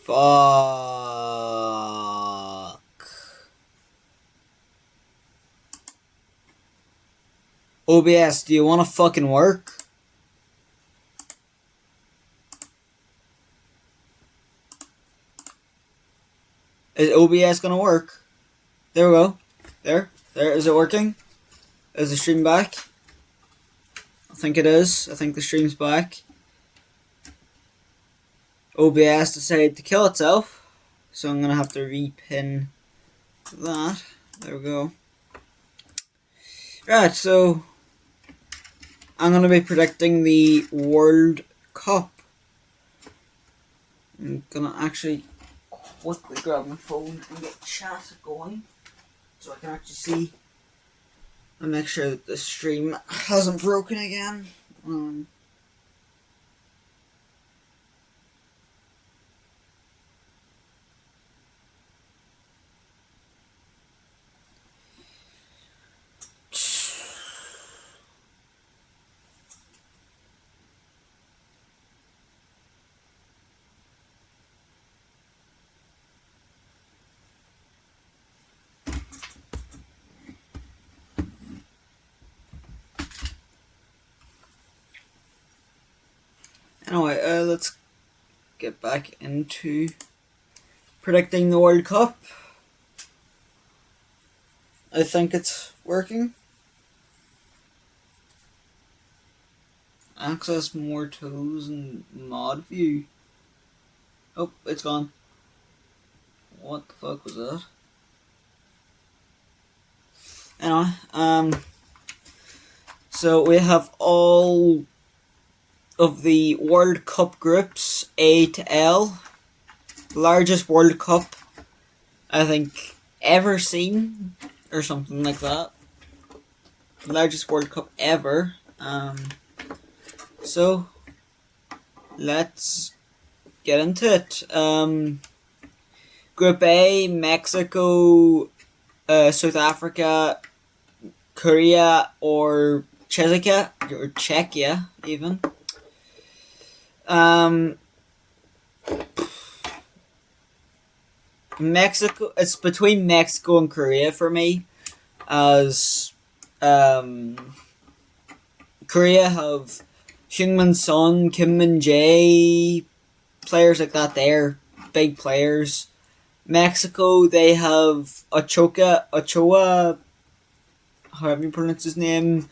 Fuck. OBS, do you want to fucking work? Is OBS gonna work? There we go. There. Is it working? Is the stream back? I think it is. I think the stream's back. OBS decided to kill itself, so I'm gonna have to repin that. There we go. Right, so I'm gonna be predicting the World Cup. I'm gonna actually quickly grab my phone and get chat going so I can actually see and make sure that the stream hasn't broken again. Anyway, let's get back into predicting the World Cup. I think it's working. Access more tools and mod view. Oh, it's gone. What the fuck was that? Anyway, so we have all of the World Cup groups A to L. Largest World Cup I think ever seen, or something like that. Largest World Cup ever. So let's get into it. Group A: Mexico, South Africa, Korea, or Czechia even. Mexico. It's between Mexico and Korea for me, as Korea have Heung-min Son, Kim Min-jae, players like that. They're big players. Mexico, they have Ochoa, however you pronounce his name.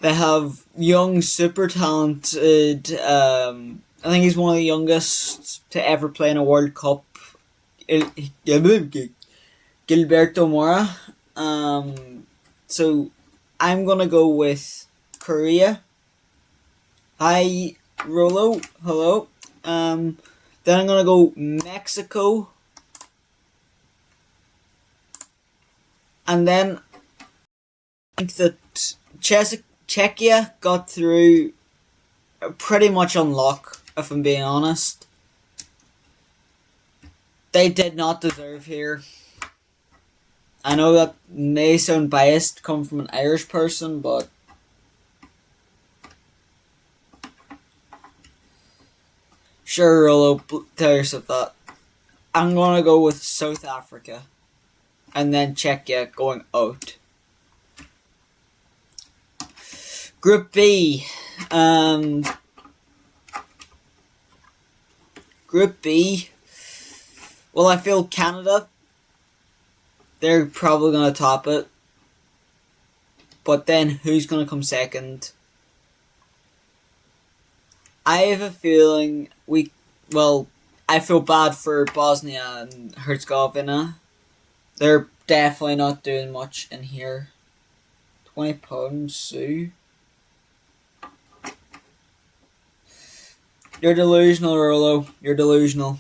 They have young, super talented, I think he's one of the youngest to ever play in a World Cup, Gilberto Mora. So I'm gonna go with Korea. Hi, Rolo. Hello. Then I'm gonna go Mexico. And then I think that Czechia got through pretty much on luck, if I'm being honest. They did not deserve here. I know that may sound biased, come from an Irish person, but sure, Rolo, tell yourself that. I'm gonna go with South Africa, and then Czechia going out. Group B. Group B. Well, I feel Canada, they're probably going to top it. But then, who's going to come second? I have a feeling I feel bad for Bosnia and Herzegovina. They're definitely not doing much in here. £20, Sue. You're delusional, Rolo. You're delusional.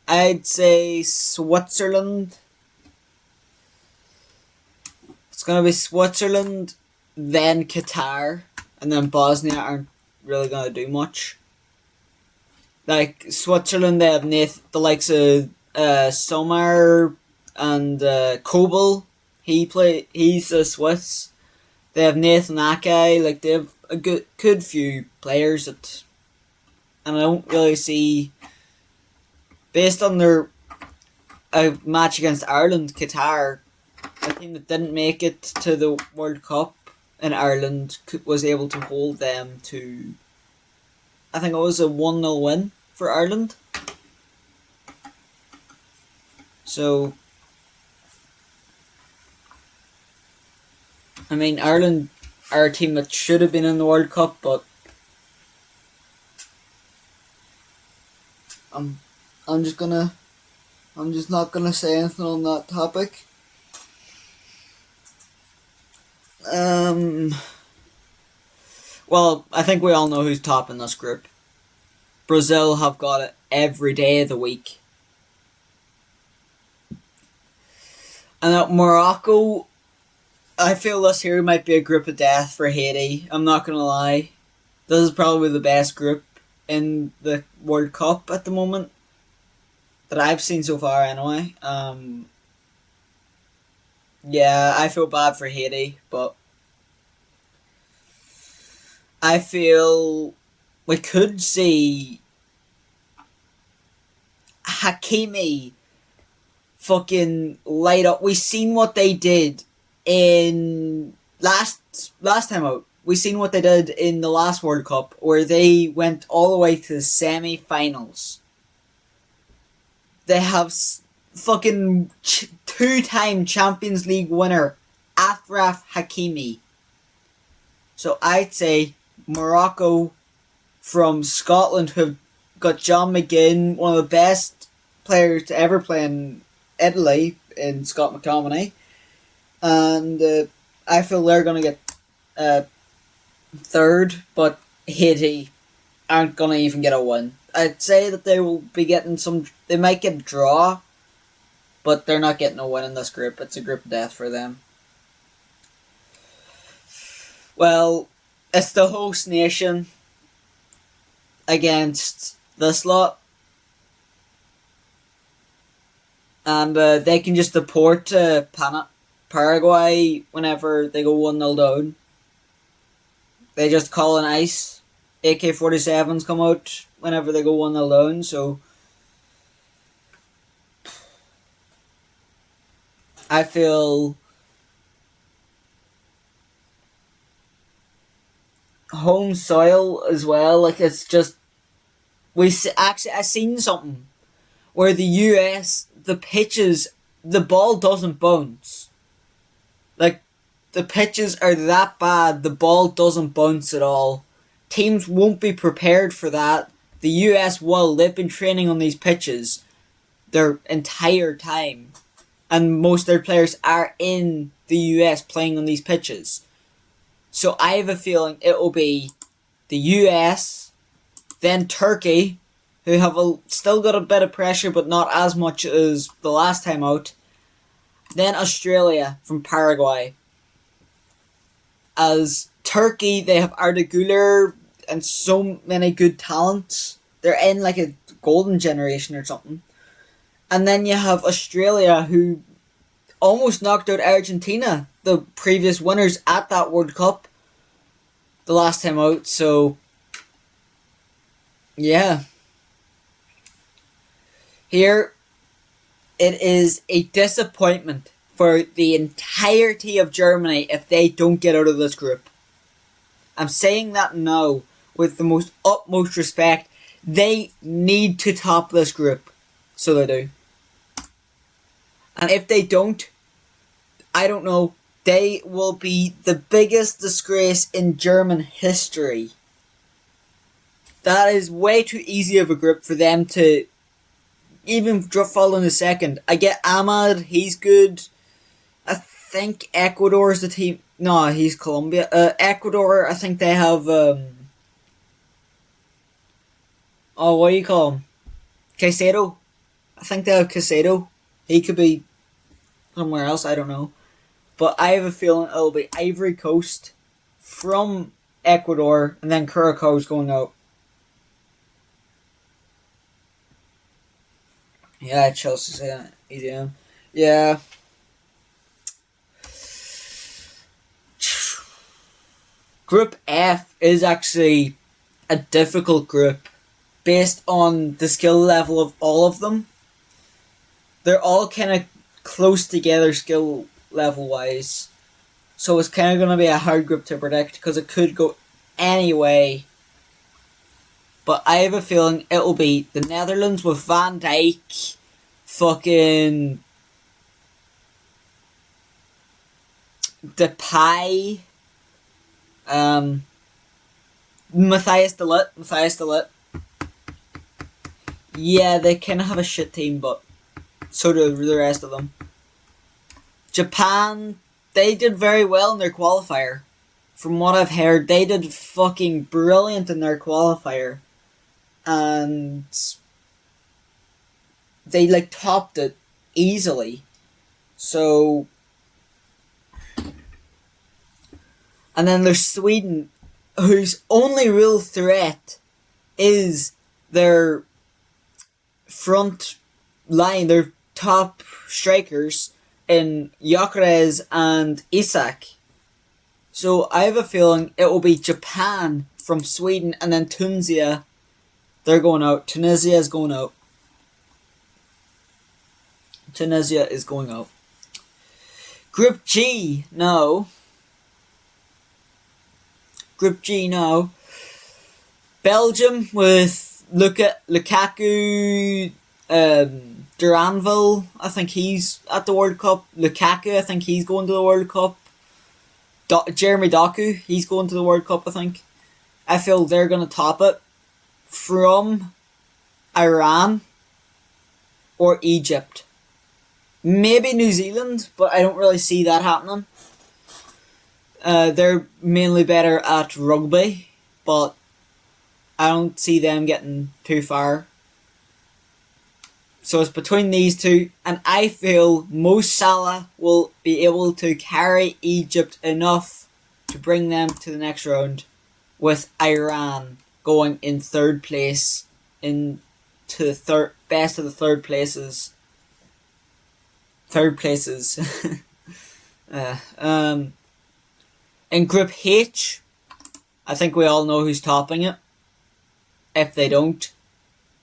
I'd say Switzerland. It's gonna be Switzerland, then Qatar, and then Bosnia aren't really gonna do much. Like Switzerland, they have the likes of Sommer and Kobel. He's a Swiss. They have Nathan Ake. Like they have a good few players that, and I don't really see, based on their a match against Ireland, Qatar, a team that didn't make it to the World Cup in Ireland was able to hold them to, I think it was a 1-0 win for Ireland. So, I mean, Ireland are a team that should have been in the World Cup, but I'm, I'm just gonna, I'm just not gonna say anything on that topic. Well, I think we all know who's top in this group. Brazil have got it every day of the week. And at Morocco, I feel this here might be a group of death for Haiti. I'm not gonna lie. This is probably the best group in the World Cup at the moment that I've seen so far anyway. Yeah, I feel bad for Haiti, but I feel we could see Hakimi fucking light up. We seen what they did in last time out. We seen what they did in the last World Cup, where they went all the way to the semi-finals. They have fucking two-time Champions League winner Achraf Hakimi. So I'd say Morocco from Scotland, who've got John McGinn, one of the best players to ever play in Italy, in Scott McTominay. And I feel they're going to get third, but Haiti aren't going to even get a win. I'd say that they will be getting some, they might get a draw, but they're not getting a win in this group. It's a group of death for them. Well, it's the host nation against this lot. And they can just deport Paraguay whenever they go 1-0 down. They just call an ice. AK-47s come out whenever they go 1-0 down, so I feel home soil as well. Like, it's just, actually I seen something where the US, the pitches, the ball doesn't bounce. Like, the pitches are that bad, the ball doesn't bounce at all. Teams won't be prepared for that. The US will. They've been training on these pitches their entire time. And most of their players are in the US playing on these pitches. So I have a feeling it will be the US, then Turkey, who have still got a bit of pressure but not as much as the last time out, then Australia from Paraguay. As Turkey, they have Arda Güler and so many good talents. They're in like a golden generation or something. And then you have Australia, who almost knocked out Argentina, the previous winners at that World Cup the last time out. So, yeah. Here, it is a disappointment for the entirety of Germany if they don't get out of this group. I'm saying that now with the most utmost respect. They need to top this group. So they do. And if they don't, I don't know, they will be the biggest disgrace in German history. That is way too easy of a group for them to even fall in the second. I get Ahmad, he's good. I think Ecuador is the team. No, he's Colombia. Ecuador, I think they have... what do you call him? Caicedo. I think they have Caicedo. He could be somewhere else, I don't know. But I have a feeling it'll be Ivory Coast from Ecuador, and then Curaçao's going out. Yeah, Chelsea's in. Yeah. Group F is actually a difficult group based on the skill level of all of them. They're all kind of close together skill level wise. So it's kind of going to be a hard group to predict because it could go any way. But I have a feeling it'll be the Netherlands with Van Dijk, fucking Depay, Matthias de Ligt. Yeah, they kind of have a shit team, but so do the rest of them. Japan, they did very well in their qualifier. From what I've heard, they did fucking brilliant in their qualifier. And they like topped it easily. So, and then there's Sweden, whose only real threat is their front line, their top strikers in Gyökeres and Isak. So I have a feeling it will be Japan from Sweden, and then Tunisia. They're going out. Tunisia is going out. Tunisia is going out. Group G, no. Group G, no. Belgium with Lukaku, Duranville, I think he's at the World Cup. Lukaku, I think he's going to the World Cup. Jeremy Doku, he's going to the World Cup, I think. I feel they're going to top it. From Iran or Egypt. Maybe New Zealand, but I don't really see that happening. They're mainly better at rugby, but I don't see them getting too far. So it's between these two, and I feel Mo Salah will be able to carry Egypt enough to bring them to the next round, with Iran going in third place into the third best of the third places. Third places. In Group H, I think we all know who's topping it. If they don't,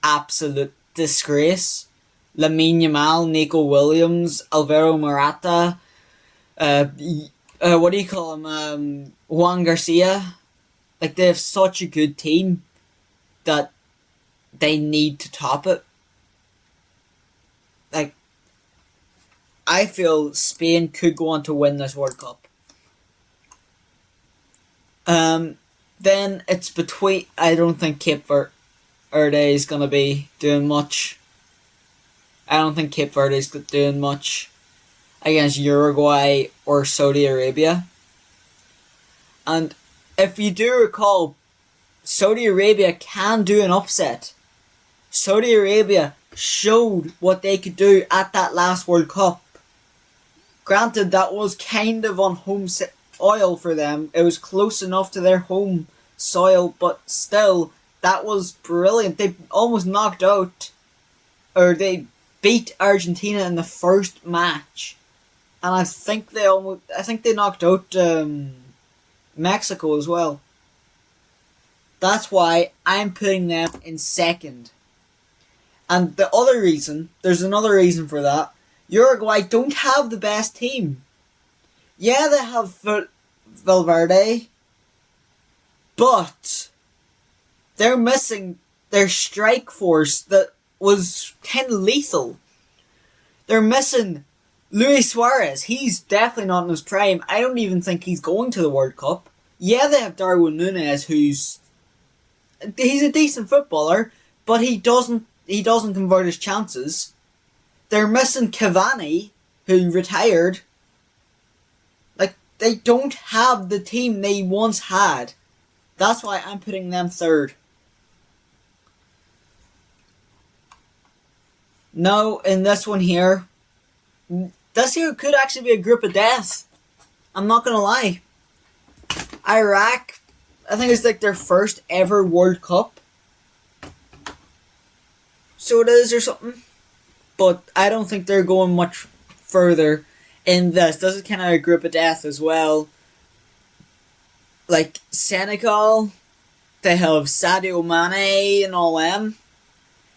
absolute disgrace. Lamine Yamal, Nico Williams, Alvaro Morata, what do you call him? Juan Garcia. Like, they have such a good team that they need to top it. Like, I feel Spain could go on to win this World Cup. Then it's between... I don't think Cape Verde is going to be doing much. I don't think Cape Verde is doing much against Uruguay or Saudi Arabia. And if you do recall, Saudi Arabia can do an upset. Saudi Arabia showed what they could do at that last World Cup. Granted, that was kind of on home soil for them. It was close enough to their home soil, but still, that was brilliant. They almost knocked out, or they beat Argentina in the first match, and I think they knocked out Mexico as well. That's why I'm putting them in second. And the other reason, there's another reason for that. Uruguay don't have the best team. Yeah, they have Valverde, but they're missing their strike force that was kind of lethal. They're missing Luis Suarez. He's definitely not in his prime. I don't even think he's going to the World Cup. Yeah, they have Darwin Núñez, he's a decent footballer, but he doesn't convert his chances. They're missing Cavani, who retired. Like, they don't have the team they once had. That's why I'm putting them third. No, in this one here, this here could actually be a group of death. I'm not gonna lie. Iraq, I think it's like their first ever World Cup. So it is or something. But I don't think they're going much further in this. This is kind of a group of death as well. like Senegal, they have Sadio Mane and all them.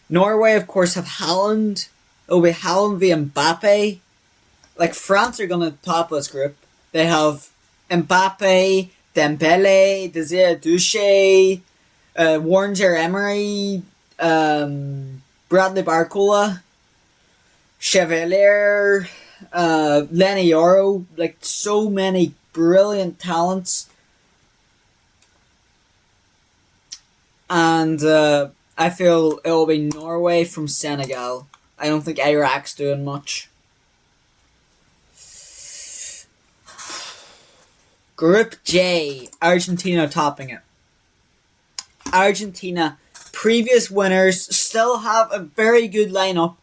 Norway, of course, have Haaland. It'll be Haaland v Mbappe. Like France are gonna top this group. They have Mbappe, Dembele, Desire Douche, Warren Emery, Bradley Barcola, Chevalier, Lenny Yoro. Like so many brilliant talents. And I feel it will be Norway from Senegal. I don't think Iraq's doing much. Group J, Argentina topping it. Argentina, previous winners, still have a very good lineup.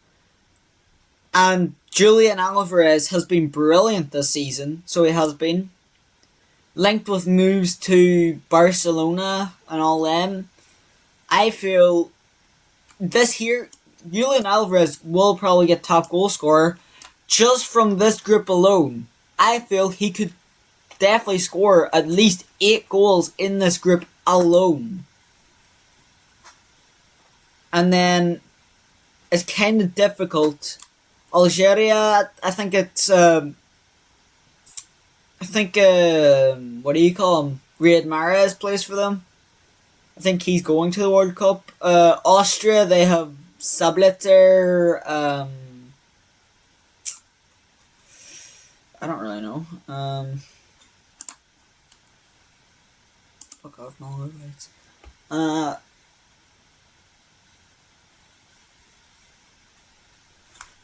And Julian Alvarez has been brilliant this season, so he has been. Linked with moves to Barcelona and all them. I feel this here, Julian Alvarez will probably get top goal scorer just from this group alone. I feel he could definitely score at least 8 goals in this group alone. And then it's kind of difficult. Algeria, I think it's what do you call him? Riyad Mahrez plays for them. I think he's going to the World Cup. Austria, they have Sabletzer. I don't really know. Fuck off, no rights.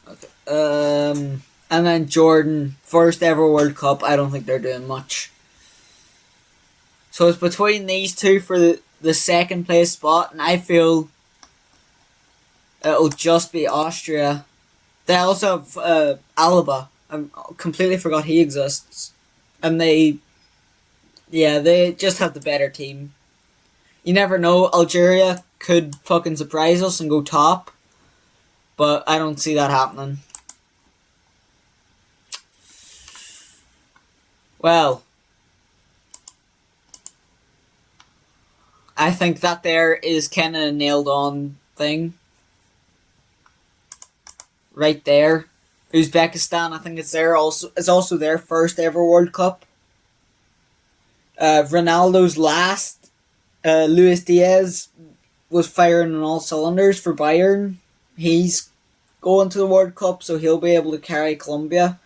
Okay. And then Jordan, first ever World Cup. I don't think they're doing much. So it's between these two for the second place spot, and I feel it'll just be Austria. They also have Alaba. I completely forgot he exists. And they just have the better team. You never know, Algeria could fucking surprise us and go top. But I don't see that happening. Well, I think that there is kind of a nailed on thing. Right there. Uzbekistan, I think it's also their first ever World Cup. Ronaldo's last. Luis Diaz was firing on all cylinders for Bayern. He's going to the World Cup, so he'll be able to carry Colombia.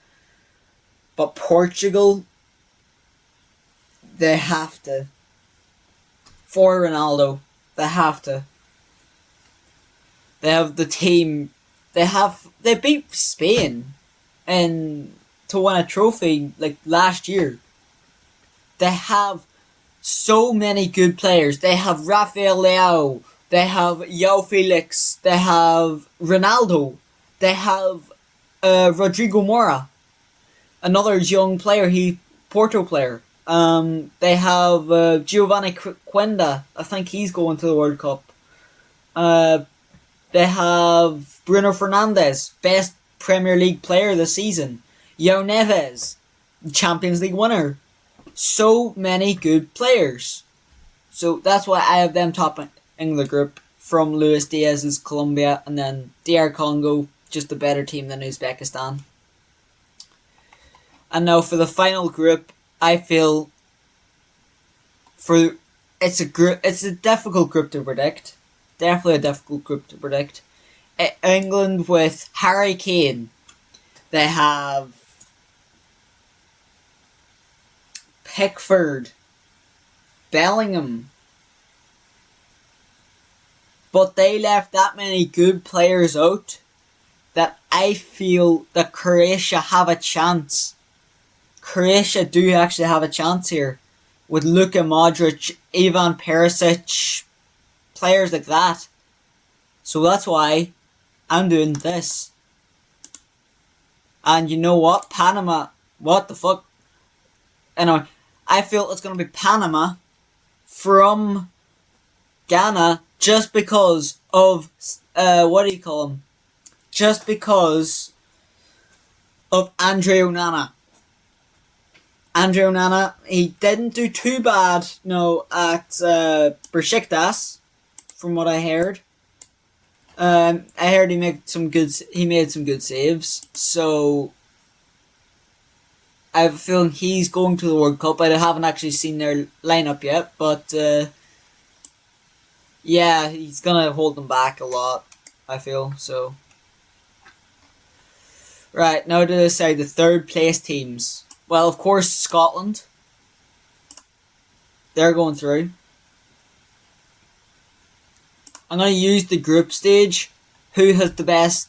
But Portugal, they have to. For Ronaldo, they have to. They have the team. They beat Spain and to win a trophy like last year. They have so many good players. They have Rafael Leao. They have João Felix. They have Ronaldo. They have Rodrigo Mora, another young player. Porto player. They have Giovanni Quenda. I think he's going to the World Cup. They have Bruno Fernandes, best Premier League player this season. João Neves, Champions League winner. So many good players. So that's why I have them topping the group from Luis Diaz's Colombia, and then DR Congo, just a better team than Uzbekistan. And now for the final group, I feel it's a difficult group to predict. Definitely a difficult group to predict. England with Harry Kane. They have Pickford, Bellingham. But they left that many good players out that I feel that Croatia have a chance. Croatia do actually have a chance here. With Luka Modric, Ivan Perisic, players like that. So that's why I'm doing this. And you know what? Panama, what the fuck? Anyway, I feel it's going to be Panama from Ghana just because of, what do you call him? Just because of Andre Onana. Andrew Onana, he didn't do too bad, no, at Besiktas, from what I heard. I heard he made some good saves, so I have a feeling he's going to the World Cup. I haven't actually seen their lineup yet, but yeah, he's gonna hold them back a lot, I feel. So right, now to decide the third place teams. Well, of course, Scotland. They're going through. I'm going to use the group stage. Who has the best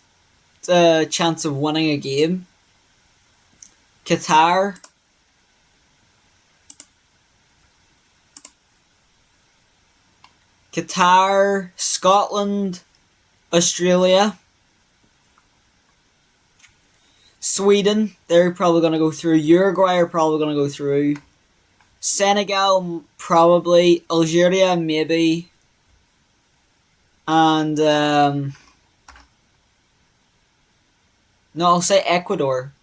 chance of winning a game? Qatar. Scotland, Australia. Sweden, they're probably going to go through. Uruguay are probably going to go through. Senegal, probably. Algeria, maybe. And, no, I'll say Ecuador.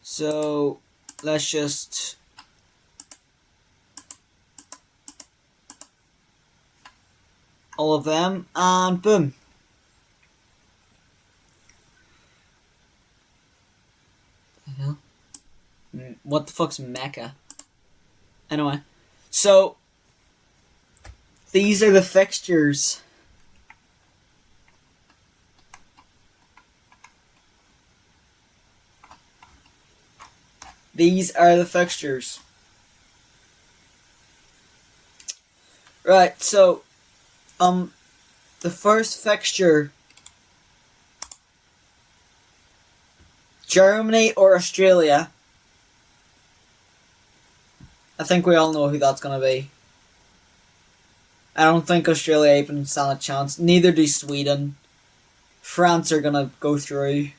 So, let's just... all of them, and boom. What the fuck's Mecca? Anyway, so these are the fixtures. These are the fixtures. Right, so the first fixture, Germany or Australia. I think we all know who that's going to be. I don't think Australia even stand a chance. Neither do Sweden. France are going to go through.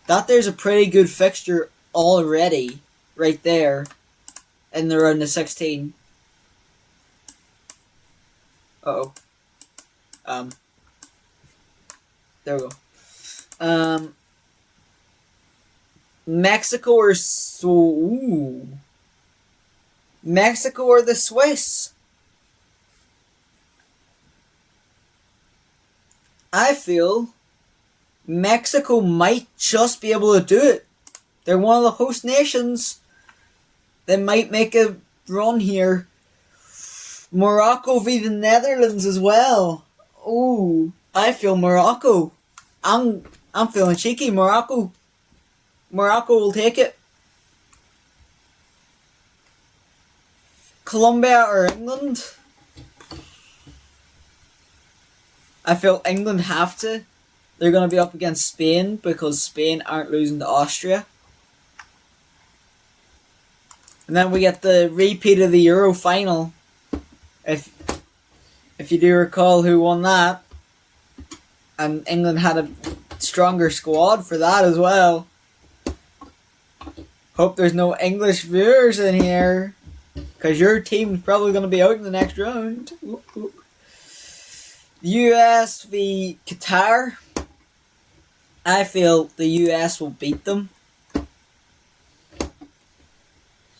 That there's a pretty good fixture already, right there, in the round of 16. Uh-oh. There we go. Mexico or Mexico or the Swiss? I feel Mexico might just be able to do it. They're one of the host nations. They might make a run here. Morocco v the Netherlands as well. Ooh, I feel Morocco. I'm feeling cheeky. Morocco will take it. Colombia or England? I feel England have to. They're going to be up against Spain because Spain aren't losing to Austria. And then we get the repeat of the Euro final. If you do recall who won that. And England had a stronger squad for that as well. Hope there's no English viewers in here. Because your team's probably going to be out in the next round. US v Qatar. I feel the US will beat them.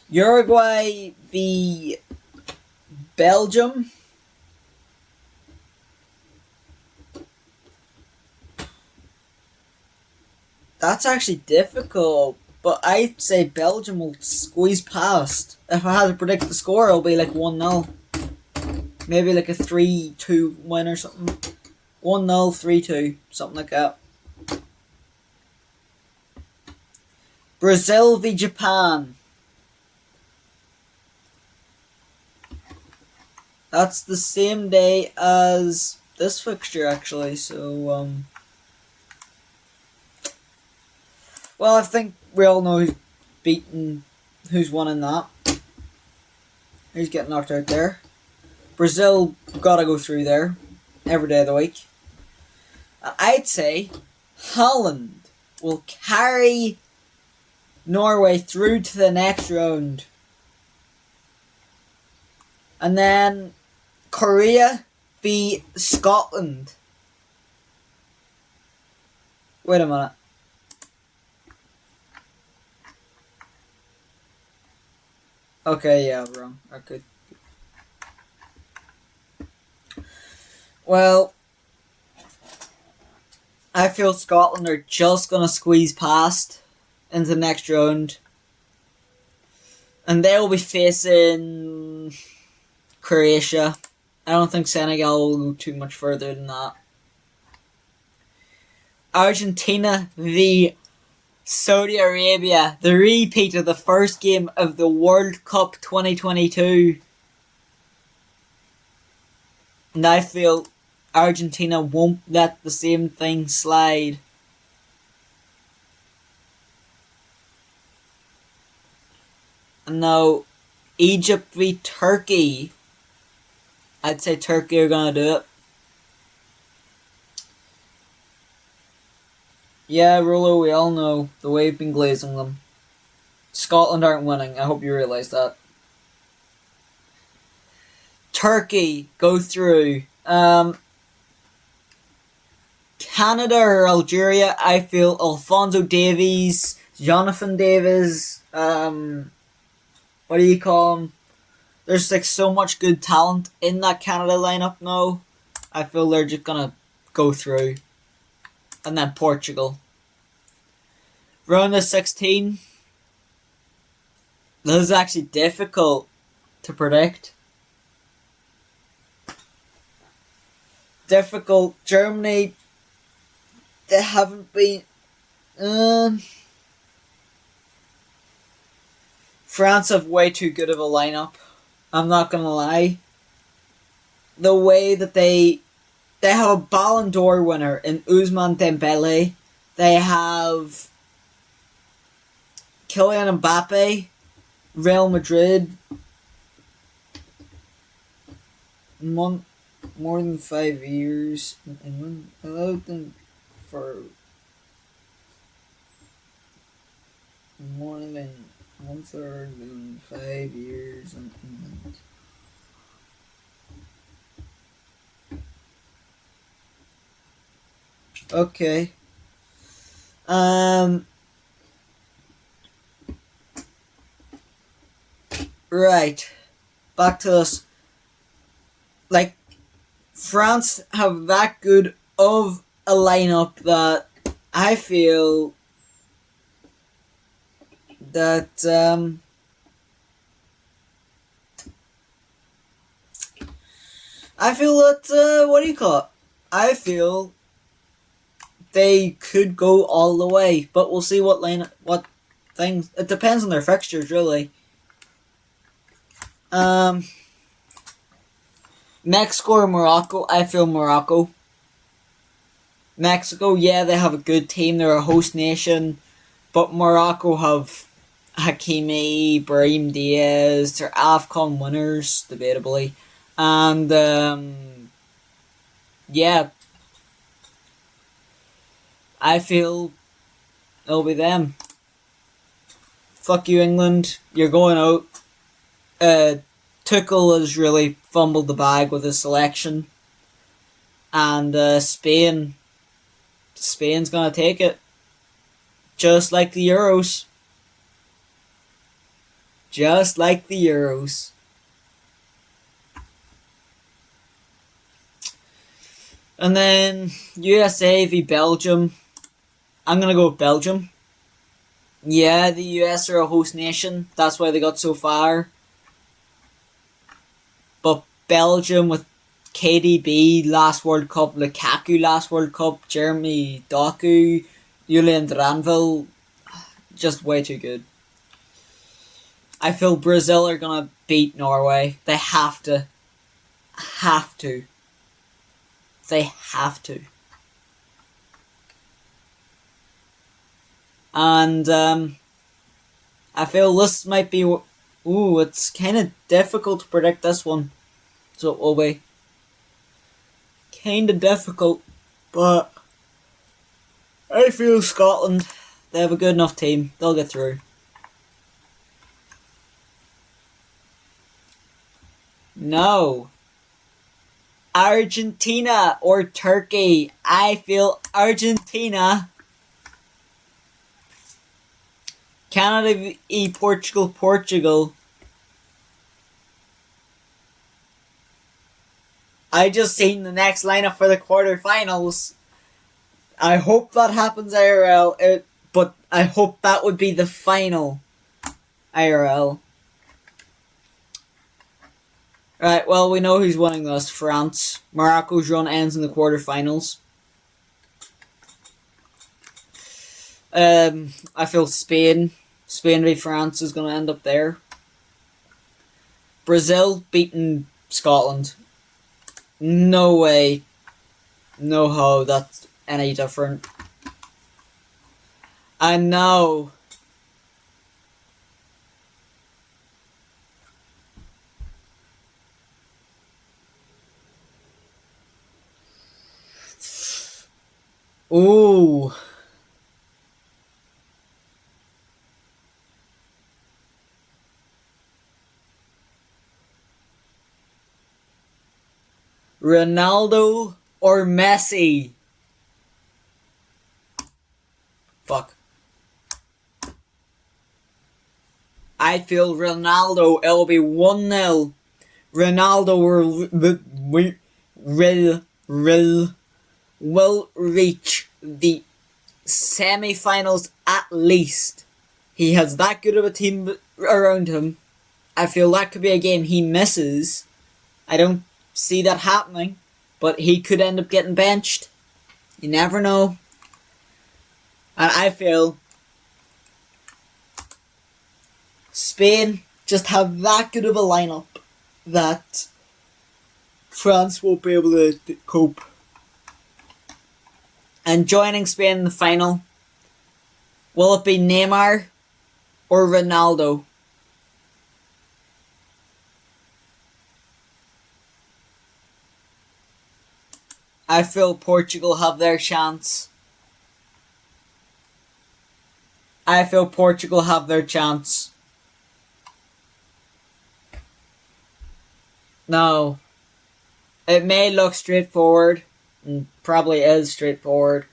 Uruguay v Belgium. That's actually difficult, but I'd say Belgium will squeeze past. If I had to predict the score, it'll be like 1-0. Maybe like a 3-2 win or something. 1-0, 3-2, something like that. Brazil v Japan. That's the same day as this fixture, actually, so, well, I think we all know who's won in that. Who's getting knocked out there. Brazil gotta go through there every day of the week. I'd say Holland will carry Norway through to the next round. And then Korea v Scotland. Wait a minute. Okay, yeah, wrong. Okay. Well, I feel Scotland are just gonna squeeze past into the next round. And they'll be facing Croatia. I don't think Senegal will go too much further than that. Argentina v Saudi Arabia, the repeat of the first game of the World Cup 2022. And I feel Argentina won't let the same thing slide. And now, Egypt v Turkey. I'd say Turkey are going to do it. Yeah, Rolo, we all know the way we've been glazing them. Scotland aren't winning. I hope you realise that. Turkey go through. Canada or Algeria, I feel Alphonso Davies, Jonathan Davis, what do you call him? There's like so much good talent in that Canada lineup now. I feel they're just gonna go through. And then Portugal. Round of 16. This is actually difficult to predict. Difficult. Germany, they haven't been... France have way too good of a lineup. I'm not gonna lie. The way that they have a Ballon d'Or winner in Ousmane Dembele. They have Kylian Mbappe, Real Madrid. More than 5 years. And allowed them for more than 1/3 in 5 years in England. Okay. Right. Back to this. Like, France have that good of a lineup that I feel that what do you call it? I feel they could go all the way, but we'll see what things. It depends on their fixtures, really. Mexico or Morocco? I feel Morocco. Mexico, yeah, they have a good team. They're a host nation, but Morocco have Hakimi, Brahim Diaz. They're AFCON winners, debatably, and yeah, I feel it'll be them. Fuck you, England. You're going out. Tuchel has really fumbled the bag with his selection. And Spain's gonna take it. Just like the Euros. Just like the Euros. And then USA v Belgium. I'm gonna go with Belgium. Yeah, the US are a host nation. That's why they got so far. But Belgium with KDB last World Cup, Lukaku last World Cup, Jeremy Doku, Julian Dranville, just way too good. I feel Brazil are gonna beat Norway. They have to. Have to. They have to. And I feel this might be... Ooh, it's kind of difficult to predict this one. So it will be kind of difficult. But I feel Scotland, they have a good enough team. They'll get through. No. Argentina or Turkey. I feel Argentina. Canada v Portugal, Portugal. I just seen the next lineup for the quarterfinals. I hope that happens IRL, but I hope that would be the final IRL. Right, well, we know who's winning this. France. Morocco's run ends in the quarterfinals. I feel Spain v France is going to end up there. Brazil beating Scotland. No way. No how that's any different. I know. Ooh. Ronaldo or Messi? Fuck. I feel Ronaldo. It'll be 1-0. Ronaldo will reach the semi-finals at least. He has that good of a team around him. I feel that could be a game he misses. I don't see that happening, but he could end up getting benched. You never know. And I feel Spain just have that good of a lineup that France won't be able to cope. And joining Spain in the final, will it be Neymar or Ronaldo? I feel Portugal have their chance. I feel Portugal have their chance. No. It may look straightforward, and probably is straightforward.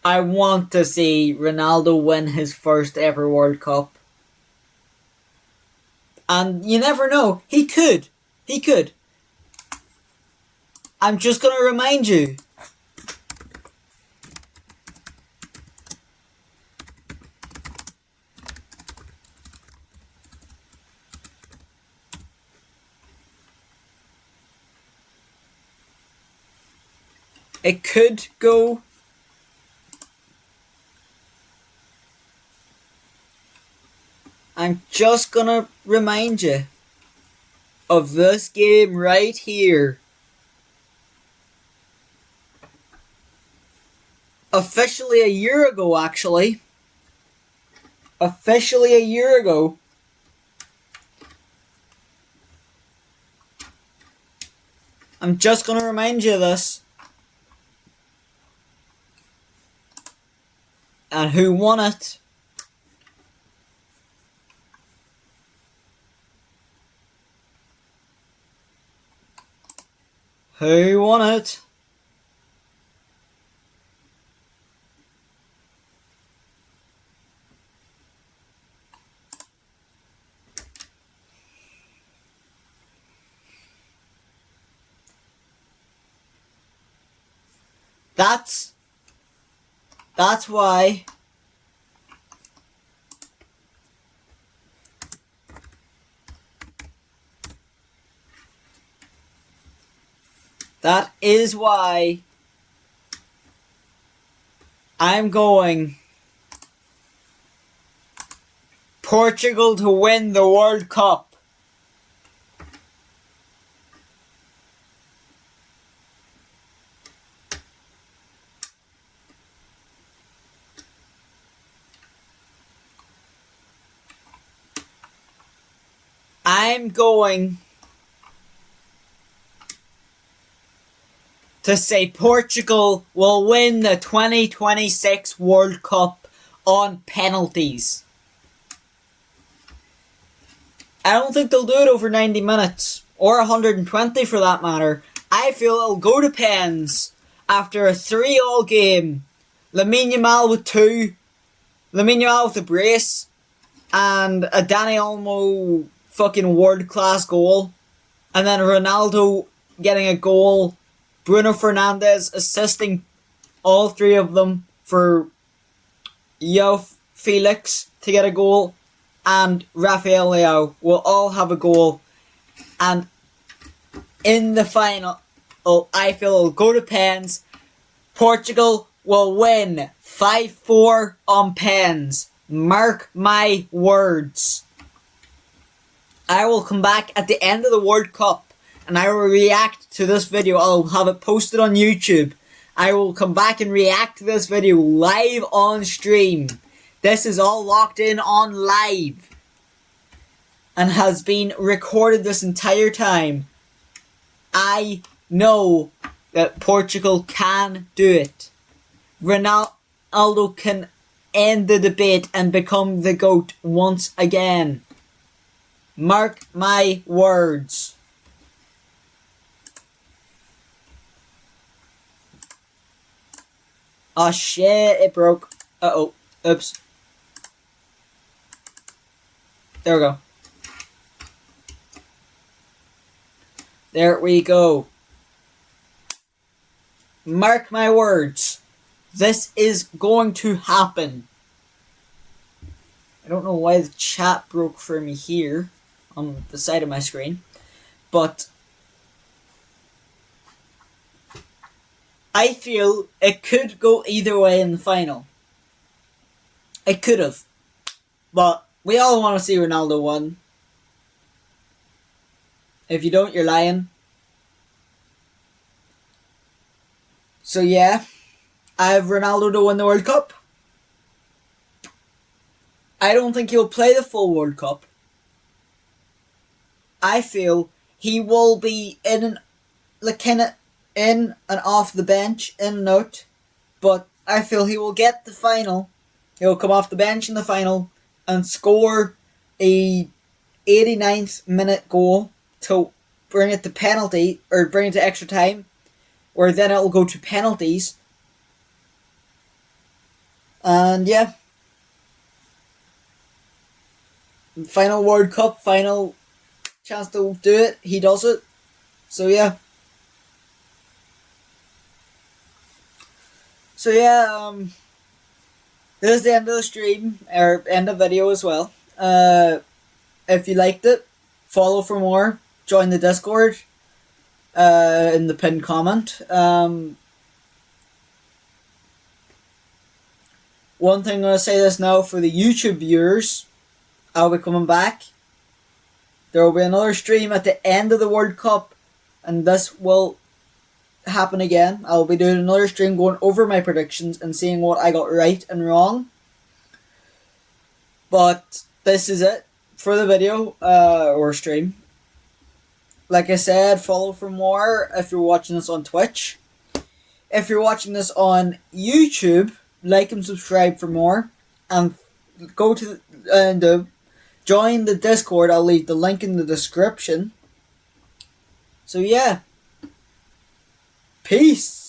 I want to see Ronaldo win his first ever World Cup. And you never know. He could. He could. I'm just going to remind you. It could go. I'm just going to remind you of this game right here. Officially a year ago, actually. Officially a year ago. I'm just going to remind you of this. And who won it? Who won it? That's why that is why I'm going Portugal to win the World Cup. I'm going to say Portugal will win the 2026 World Cup on penalties. I don't think they'll do it over 90 minutes, or 120 for that matter. I feel it'll go to pens after a 3-3 game Lamine Yamal with 2, Lamine Yamal with a brace, and a Dani Olmo fucking world class goal, and then Ronaldo getting a goal, Bruno Fernandes assisting all 3 of them for João Felix to get a goal, and Rafael Leao will all have a goal, and in the final, I feel it'll go to pens. Portugal will win 5-4 on pens. Mark my words. I will come back at the end of the World Cup and I will react to this video. I'll have it posted on YouTube. I will come back and react to this video live on stream. This is all locked in on live and has been recorded this entire time. I know that Portugal can do it. Ronaldo can end the debate and become the GOAT once again. Mark my words. Oh shit, it broke. Uh-oh. Oops. There we go. There we go. Mark my words. This is going to happen. I don't know why the chat broke for me here on the side of my screen, but I feel it could go either way in the final. It could have, but we all want to see Ronaldo win. If you don't, you're lying. So yeah, I have Ronaldo to win the World Cup. I don't think he'll play the full World Cup. I feel he will be in and off the bench, in and out. But I feel he will get the final. He'll come off the bench in the final and score a 89th minute goal to bring it to penalty, or bring it to extra time, or then it'll go to penalties. And yeah, final World Cup, final chance to do it, he does it. So yeah. This is the end of the stream, or end of video as well. If you liked it, follow for more, join the Discord, in the pinned comment. One thing I'm going to say this now for the YouTube viewers, I'll be coming back. There will be another stream at the end of the World Cup, and this will happen again. I'll be doing another stream going over my predictions and seeing what I got right and wrong. But this is it for the video, or stream. Like I said, follow for more if you're watching this on Twitch. If you're watching this on YouTube, like and subscribe for more. And go to join the Discord. I'll leave the link in the description. So yeah. Peace.